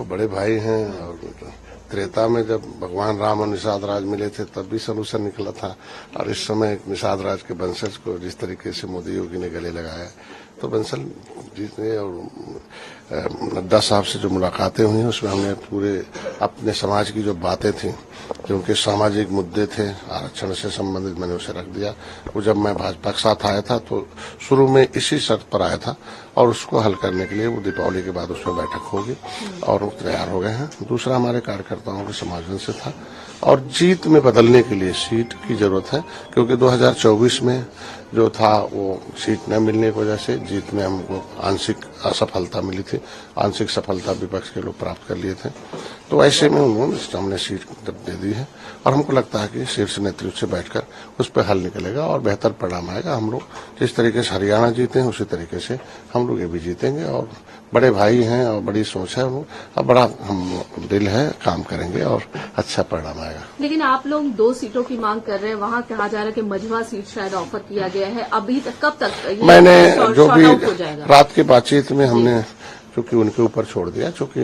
वो बड़े भाई हैं और त्रेता में जब भगवान राम और निषाद राज मिले थे तब भी सलूशन निकला था और इस समय निषाद राज के वंशज को जिस तरीके से मोदी योगी ने गले लगाया तो बंसल जीतने और नड्डा साहब से जो मुलाकातें हुई उसमें हमने पूरे अपने समाज की जो बातें थी जो उनके सामाजिक मुद्दे थे आरक्षण से संबंधित मैंने उसे रख दिया। वो जब मैं भाजपा के साथ आया था तो शुरू में इसी शर्त पर आया था और उसको हल करने के लिए वो दीपावली के बाद उसमें बैठक होगी और वो तैयार हो गए हैं। दूसरा हमारे कार्यकर्ताओं के समागम से था और जीत में बदलने के लिए सीट की जरूरत है क्योंकि 2024 में जो था वो सीट न मिलने की वजह से जीत में हमको आंशिक असफलता मिली थी। आंशिक सफलता विपक्ष के लोग प्राप्त कर लिए थे तो ऐसे में उन्होंने हमने सीट दे दी है और हमको लगता है कि शीर्ष नेतृत्व से बैठकर उस पर हल निकलेगा और बेहतर परिणाम आएगा। हम लोग जिस तरीके से हरियाणा जीते हैं उसी तरीके से हम लोग ये भी जीतेंगे और बड़े भाई हैं और बड़ी सोच है वो अब बड़ा हम दिल है काम करेंगे और अच्छा परिणाम आएगा। लेकिन आप लोग 2 सीटों की मांग कर रहे हैं, वहाँ कहा जा रहा है कि मझवा सीट शायद ऑफर किया गया है। अभी तक कब तक मैंने जो भी रात की बातचीत में हमने चूंकि उनके ऊपर छोड़ दिया चूंकि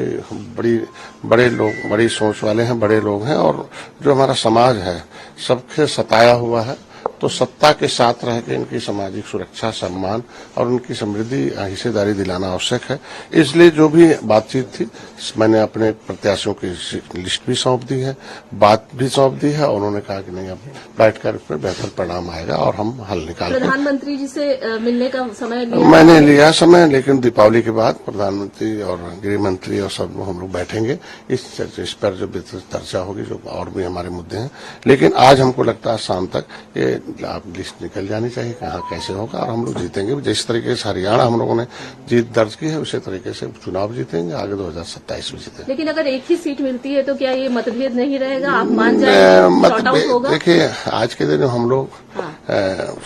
बड़े लोग बड़ी सोच वाले हैं, बड़े लोग हैं और जो हमारा समाज है सबसे सताया हुआ है तो सत्ता के साथ रह के इनकी सामाजिक सुरक्षा सम्मान और उनकी समृद्धि हिस्सेदारी दिलाना आवश्यक है। इसलिए जो भी बातचीत थी मैंने अपने प्रत्याशियों की लिस्ट भी सौंप दी है, बात भी सौंप दी है और उन्होंने कहा कि नहीं अब बैठकर इस पर बेहतर परिणाम आएगा और हम हल निकालेंगे। प्रधानमंत्री जी से मिलने का समय मैंने लिया समय लेकिन दीपावली के बाद प्रधानमंत्री और गृह मंत्री और सब हम लोग बैठेंगे इस पर जो चर्चा होगी जो और भी हमारे मुद्दे हैं। लेकिन आज हमको लगता है शाम तक ये आप लिस्ट निकल जानी चाहिए कहाँ कैसे होगा और हम लोग जीतेंगे। जिस तरीके से हरियाणा हम लोगों ने जीत दर्ज की है उसी तरीके से चुनाव जीतेंगे आगे 2027 में जीतेंगे। लेकिन अगर एक ही सीट मिलती है तो क्या ये मतभेद नहीं रहेगा? आप मान जाएंगे? देखिए आज के दिन हम लोग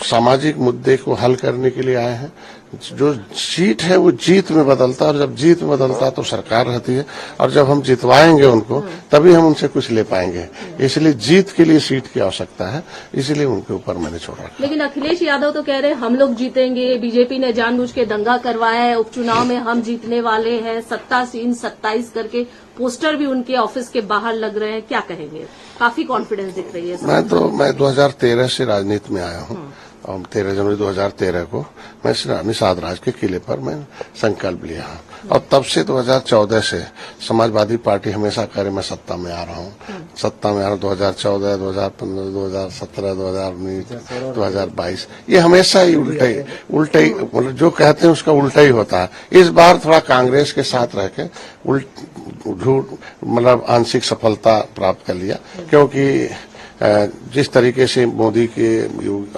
सामाजिक मुद्दे को हल करने के लिए आए हैं। जो सीट है वो जीत में बदलता है और जब जीत में बदलता है तो सरकार रहती है और जब हम जितवाएंगे उनको तभी हम उनसे कुछ ले पाएंगे। इसलिए जीत के लिए सीट की आवश्यकता है इसलिए उनके ऊपर मैंने छोड़ा। लेकिन अखिलेश यादव तो कह रहे हैं हम लोग जीतेंगे, बीजेपी ने जानबूझ के दंगा करवाया है, उपचुनाव में हम जीतने वाले हैं, सत्ता सीन 27 करके पोस्टर भी उनके ऑफिस के बाहर लग रहे हैं। क्या कहेंगे? काफी कॉन्फिडेंस दिख रही है। मैं 2013 से राजनीति में आया हूँ और 13 जनवरी 2013 को मैं निषाद राज के किले पर मैं संकल्प लिया और तब से 2014 से समाजवादी पार्टी हमेशा करे मैं सत्ता में आ रहा हूँ। सत्ता में आ रहा हूँ 2014, 2015, 2017, 2019, 2022 ये हमेशा ही उल्टा ही मतलब जो कहते हैं उसका उल्टा ही होता है। इस बार थोड़ा कांग्रेस के साथ रह के झूठ मतलब आंशिक सफलता प्राप्त कर लिया क्योंकि जिस तरीके से मोदी के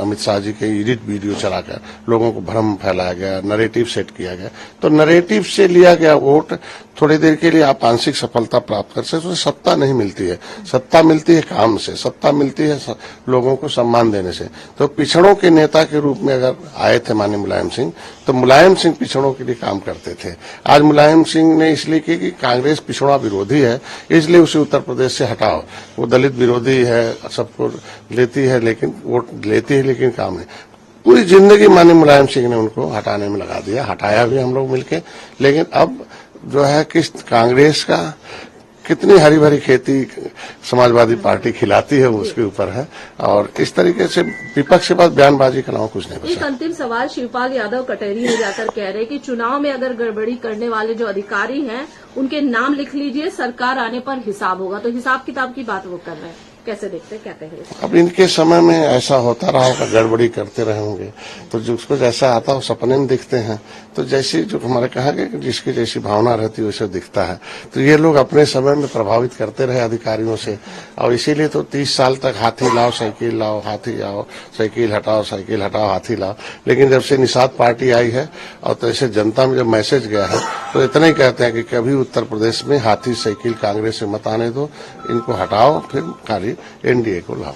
अमित शाह जी के एडिट वीडियो चलाकर लोगों को भ्रम फैलाया गया, नरेटिव सेट किया गया तो नरेटिव से लिया गया वोट थोड़ी देर के लिए आप आंशिक सफलता प्राप्त कर सकते। सत्ता नहीं मिलती है, सत्ता मिलती है काम से, सत्ता मिलती है लोगों को सम्मान देने से। तो पिछड़ों के नेता के रूप में अगर आए थे माननीय मुलायम सिंह तो मुलायम सिंह पिछड़ों के लिए काम करते थे। आज मुलायम सिंह ने इसलिए की कि कांग्रेस पिछड़ा विरोधी है इसलिए उसे उत्तर प्रदेश से हटाओ। वो दलित विरोधी है, सबको लेती है लेकिन वोट लेती है लेकिन काम नहीं। पूरी जिंदगी माननीय मुलायम सिंह ने उनको हटाने में लगा दिया, हटाया भी हम लोग मिलके। लेकिन अब जो है किस कांग्रेस का कितनी हरी भरी खेती समाजवादी पार्टी खिलाती है वो उसके ऊपर है और इस तरीके से विपक्ष के पास बयानबाजी के अलावा कुछ नहीं बचा। एक अंतिम सवाल, शिवपाल यादव कटहरी में जाकर कह रहे हैं कि चुनाव में अगर गड़बड़ी करने वाले जो अधिकारी हैं उनके नाम लिख लीजिए, सरकार आने पर हिसाब होगा। तो हिसाब किताब की बात वो कर रहे हैं, कैसे देखते हैं, क्या कहेंगे? अब इनके समय में ऐसा होता रहा होगा, गड़बड़ी करते रहे होंगे तो जिसको जैसा आता हो सपने में दिखते हैं। तो जैसी जो हमारे कहा गया कि जिसकी जैसी भावना रहती है वैसे दिखता है। तो ये लोग अपने समय में प्रभावित करते रहे अधिकारियों से और इसीलिए तो 30 साल तक हाथी लाओ साइकिल लाओ, हाथी आओ साइकिल हटाओ, साइकिल हटाओ हाथी लाओ। लेकिन जब से निषाद पार्टी आई है और तो ऐसे जनता में जब मैसेज गया है तो इतना ही कहते हैं कि कभी उत्तर प्रदेश में हाथी साइकिल कांग्रेस से मत आने दो, इनको हटाओ, फिर खाली एनडीए को लाओ।